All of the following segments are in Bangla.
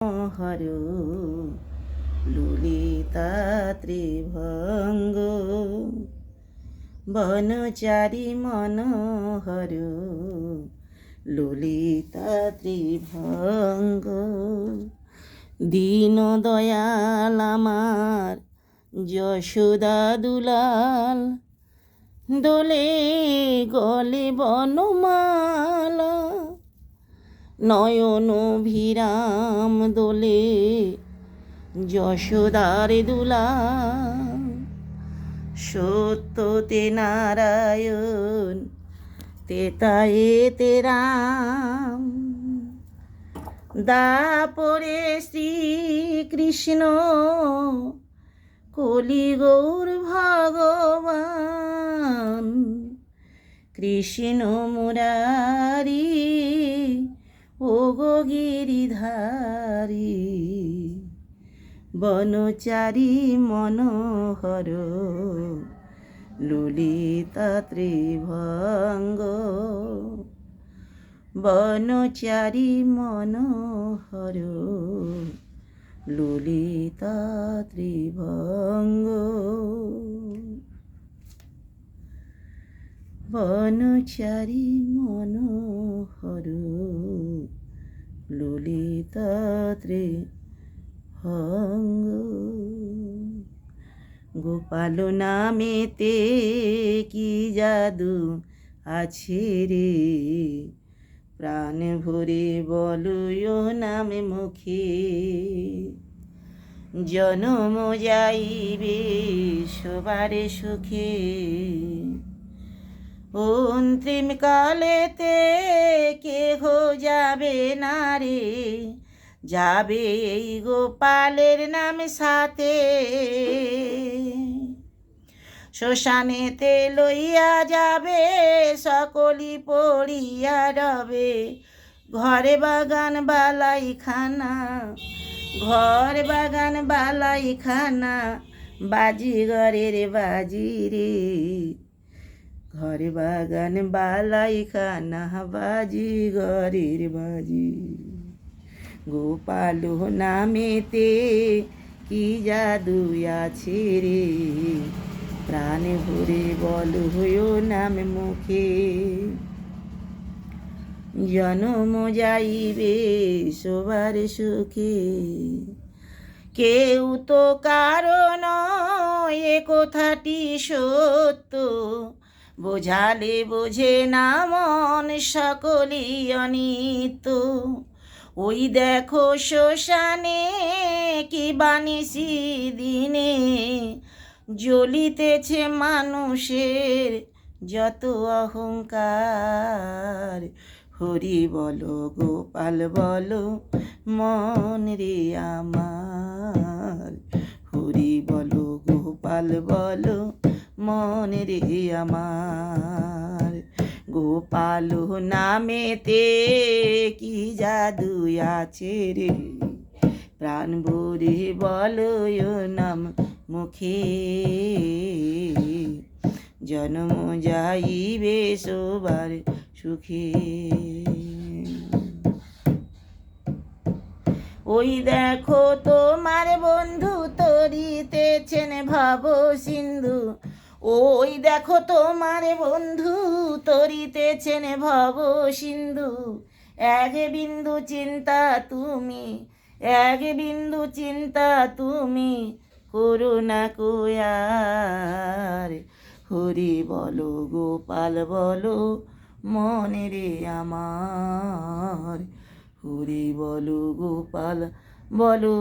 হর ললিতা ত্রিভঙ্গ বনচারী মনোহর ললিতা ত্রিভঙ্গ। দীন দয়াল আমার যশোদা দুলাল, দোলে গলে বনমালা, নয়ন ভিরাম দোলে যশোদার দুলাল। সত্যতে নারায়ণ তেতায়ে তে রাম, দাপরে শ্রীকৃষ্ণ কলি গৌর ভগবান। কৃষ্ণ মুরারি ও গো গিরিধারী, বনচারী মনোহর ললিতা ত্রিভঙ্গ। বনচারী মনোহর ললিতা ত্রিভঙ্গ। বনচারী মনোহর ললিতা ত্রিভঙ্গ। গোপাল নামেতে কি জাদু আছে রে, প্রাণ ভরে বলয় নামে মুখে। জনম যাইবে সবার সুখে, অন্তিম কালেতে কেহ যাবে না রে, যাবে এই গোপালের নাম সাথে। শ্মশানেতে লইয়া যাবে সকলি পড়িয়া রবে, ঘরে বাগান বালাইখানা, ঘর বাগান বালাইখানা, বাজিগরের বাজি রে। ঘরে বাগান বালাইখানা, বাজিগরের বাজি। গোপাল নামেতে কি জাদু আছে রে, প্রাণ ভরে বল হইও নাম মুখে। জনম যাইবে সবার সুখে, কেউ তো কারণ এ কথাটি সত্য, বোঝালে বোঝে না মন সকলই অনিত্য। ওই দেখো শ্মশানে কি বানিসি দিনে, জ্বলিতেছে মানুষের যত অহংকার। হরি বলো গোপাল বলো মন রে আমার, হরি বলো গোপাল বলো মন রে আমার। গোপাল নামেতে কি জাদু আছে রে, প্রাণ ভরে বলয় নাম মুখে। জন্ম যাইবে সবার সুখে। ওই দেখো তোমার বন্ধু তরিতেছেন ভব সিন্ধু, ওই দেখো তোমার বন্ধু তরিতেছেন ভব সিন্ধু। এক বিন্দু চিন্তা তুমি, এক বিন্দু চিন্তা তুমি করো না কোয়ার। হরি বলো গোপাল বলো মনে রে আমার, হরি বলো গোপাল বলো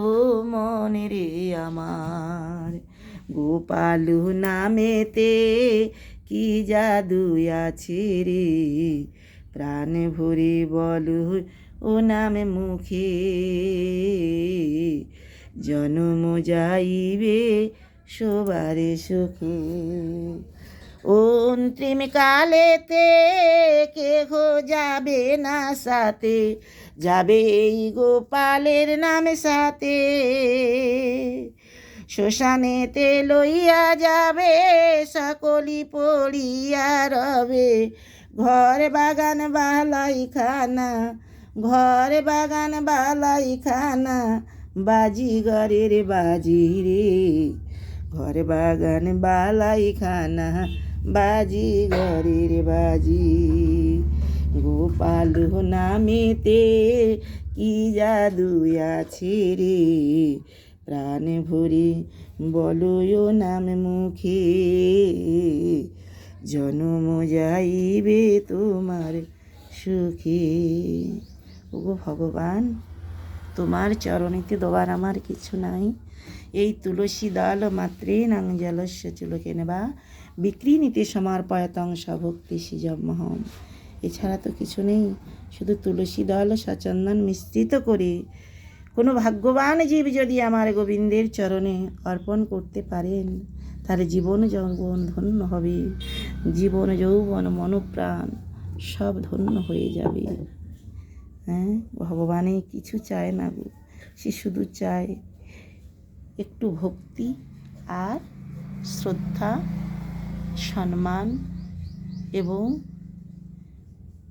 মনে রে আমার। গোপাল নামেতে কি জাদু আছে রে, প্রাণ ভরে বলো ও নামে মুখে। জন্ম যাইবে সবার সুখে, অন্তিম কালেতে কেহ যাবে না সাথে, যাবে এই গোপালের নাম সাথে। শ্মশানেতে লইয়া যাবে সকলি পড়িয়া রবে, ঘর বাগান বালাইখানা, ঘর বাগান বালাইখানা বাজিগরের বাজি রে, ঘর বাগান বালাইখানা বাজিগরের বাজি। গোপাল নামেতে কি জাদু আছে রে, প্রাণ ভরে বলয় নাম মুখে, জনম যাইবে তোমার সুখে। ওগো ভগবান, তোমার চরণেতে দেওয়ার আমার কিছু নাই। এই তুলসী দল মাত্রে নাং জলস্য চুলকেন বা বিক্রিনীতে সমর্পয়তং সভক্তি সিজমহম। এছাড়া তো কিছু নেই, শুধু তুলসী দল সচন্দন মিশ্রিত করে কোনো ভাগ্যবান জীব যদি আমার গোবিন্দের চরণে অর্পণ করতে পারেন, তার জীবন যৌবন ধন্য হবে, জীবন যৌবন মনোপ্রাণ সব ধন্য হয়ে যাবে। হ্যাঁ, ভগবানে কিছু চায় না গো, সে শুধু চায় একটু ভক্তি আর শ্রদ্ধা, সম্মান এবং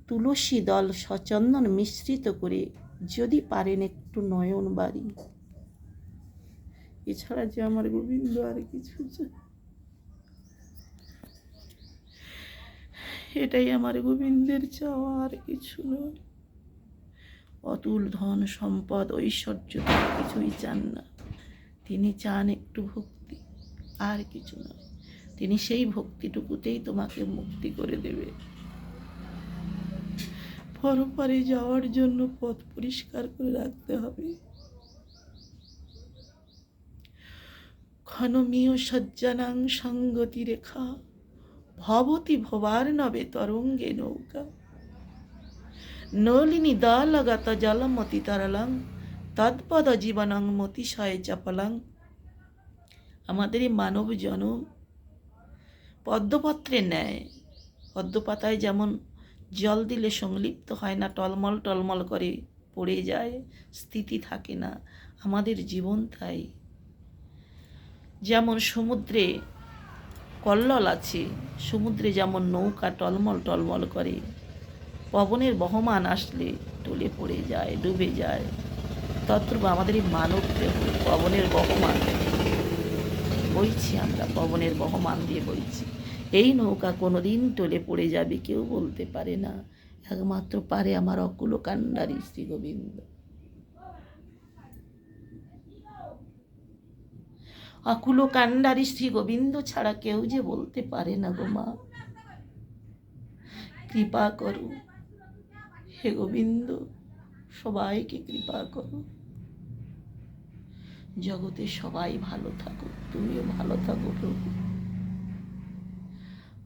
তুলসী দল সচন্দন মিশ্রিত করে যদি পারেন একটু নয়ন বাড়ি। এছাড়া যে আমার গোবিন্দ আর কিছু চায়, এটাই আমার গোবিন্দের চাওয়া, আর কিছু নয়। অতুল ধন সম্পদ ঐশ্বর্য কিছুই চান না, তিনি চান একটু ভক্তি, আর কিছু নয়। তিনি সেই ভক্তিটুকুতেই তোমাকে মুক্তি করে দেবে। পরপারে যাওয়ার জন্য পথ পরিষ্কার করে রাখতে হবে। ক্ষণমীয় সজ্জানাং সঙ্গতি রেখা ভবতি ভবার নবে তরঙ্গে নৌকা, নলিনী দলগত জলমতি তরলং তৎপদ জীবনং মতিশয় চপলং। আমাদের এই মানব জনম পদ্মপত্রের ন্যায়, পদ্মপাতায় যেমন জল দিলে সংলিপ্ত হয় না, টলমল টলমল করে পড়ে যায়, স্থিতি থাকে না, আমাদের জীবন তাই। যেমন সমুদ্রে কল্লোল আছে, সমুদ্রে যেমন নৌকা টলমল টলমল করে, পবনের বহমান আসলে টলে পড়ে যায়, ডুবে যায়, তদ্রূপ আমাদের এই মানব দেহ পবনের বহমান বইছি, আমরা পবনের বহমান দিয়ে বইছি। এই নৌকা কোনোদিন টলে পড়ে যাবে কেউ বলতে পারে না, একমাত্র পারে আমার অকুল কান্ডারী শ্রী গোবিন্দ। অকুল কান্ডারী শ্রী গোবিন্দ ছাড়া কেউ যে বলতে পারে না গো মা, কৃপা করো হে গোবিন্দ, সবাইকে কৃপা করো, জগতে সবাই ভালো থাকো, তুমিও ভালো থাকো প্রভু।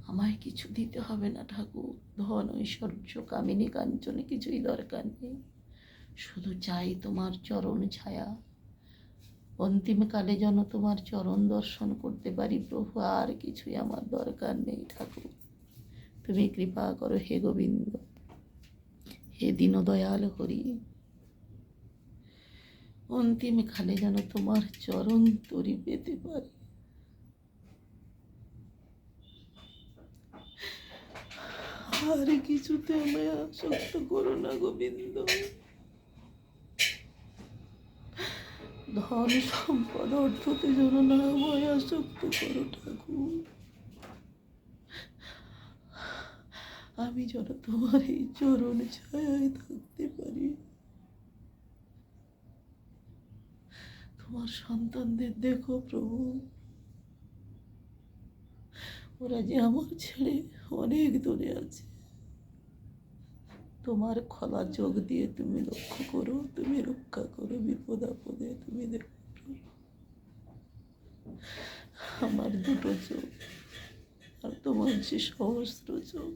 আমায় কিছু দিতে হবে না ঠাকুর, ধন ঐশ্বর্য কামিনী কাঞ্চনে কিছুই দরকার নেই, শুধু চাই তোমার চরণ ছায়া, অন্তিমকালে যেন তোমার চরণ দর্শন করতে পারি প্রভু, আর কিছুই আমার দরকার নেই ঠাকুর। তুমি কৃপা করো হে গোবিন্দ, হে দীনদয়াল হরি, অন্তিমকালে যেন তোমার চরণ তরি পেতে পারি। আর কিছুতে আমায় আসক্ত করো না গোবিন্দ, ধন সম্পদ অর্থতে যেন না আমায় আসক্ত করো ঠাকুর। আমি যেন তোমার এই চরণ ছায়ায় থাকতে পারি। তোমার সন্তানদের দেখো প্রভু, ওরা যে আমার ছেড়ে অনেক দূরে আছে, তোমার খোলা চোখ দিয়ে তুমি লক্ষ্য করো, তুমি রক্ষা করো, বিপদ আপদে তুমি দেখো। আমার দুটো চোখ আর তোমার যে সহস্র চোখ,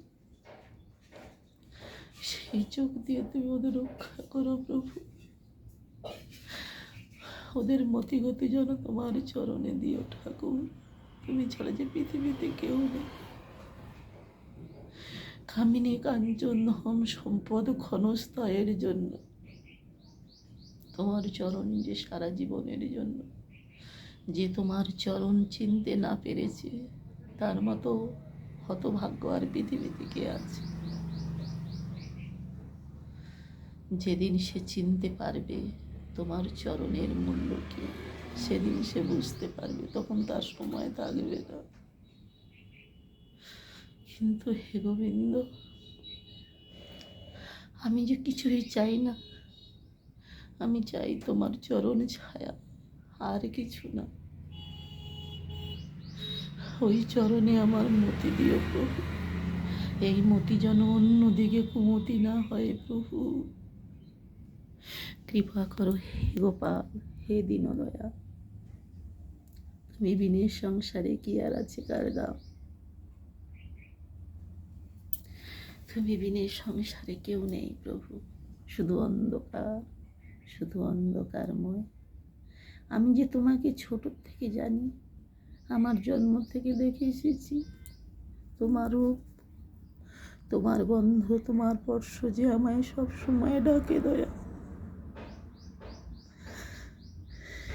সেই চোখ দিয়ে তুমি ওদের রক্ষা করো প্রভু। ওদের মতিগতি যেন তোমার চরণে দিও ঠাকুর, তুমি ছাড়া যে পৃথিবীতে কেউ নেই। কামিনী কাঞ্চন ধন সম্পদ ক্ষণস্থায়ের জন্য, তোমার চরণ যে সারা জীবনের জন্য। যে তোমার চরণ চিনতে না পেরেছে, তার মতো হতভাগ্য আর পৃথিবীতে কে আছে? যেদিন সে চিনতে পারবে তোমার চরণের মূল্য কি, সেদিন সে বুঝতে পারবে, তখন তার সময় থাকবে না। কিন্তু হে গোবিন্দ, আমি যে কিছুই চাই না, আমি চাই তোমার চরণ ছায়া, আর কিছু না। ওই চরণে আমার মতি দিও প্রভু, এই মতি যেন অন্যদিকে কুমতি না হয় প্রভু। কৃপা করো হে গোপাল, হে দীনদয়া। তুমি বিনের সংসারে কি আর আছে কার দাম? তুমি বিনের সংসারে কেউ নেই প্রভু, শুধু অন্ধকার, শুধু অন্ধকারময়। আমি যে তোমাকে ছোট থেকে জানি, আমার জন্ম থেকে দেখে এসেছি তোমার রূপ, তোমার গন্ধ, তোমার স্পর্শ যে আমায় সব সময় ডাকে দয়া।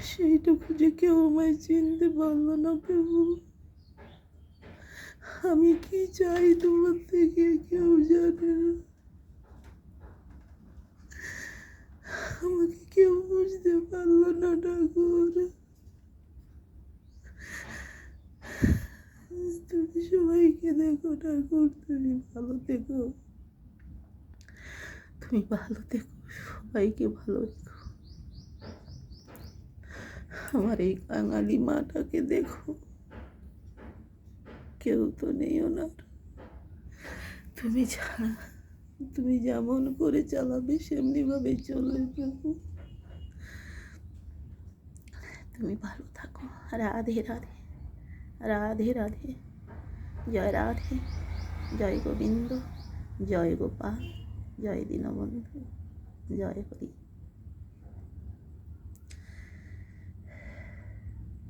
সেইটুকু যে কেউ আমায় চিনতে পারলো না প্রভু। আমি কি চাই তোমার থেকে কেউ জানে না। আমাকে কেউ বুঝতে পারলো না ঠাকুর। তুমি সবাইকে দেখো ঠাকুর, তুমি ভালো থেকো, তুমি ভালো থেকো, সবাইকে ভালো রেখো। আমার এই কাঙালি মাটাকে দেখো, কেউ তো নেই ওনার। তুমি ছাড়া, তুমি যেমন করে চালাবে সেমনি ভাবে চলবে প্রভু। তুমি ভালো থাকো। রাধে রাধে, রাধে রাধে। জয় রাধে, জয় গোবিন্দ, জয় গোপাল, জয় দীনবন্ধু, জয় হরি।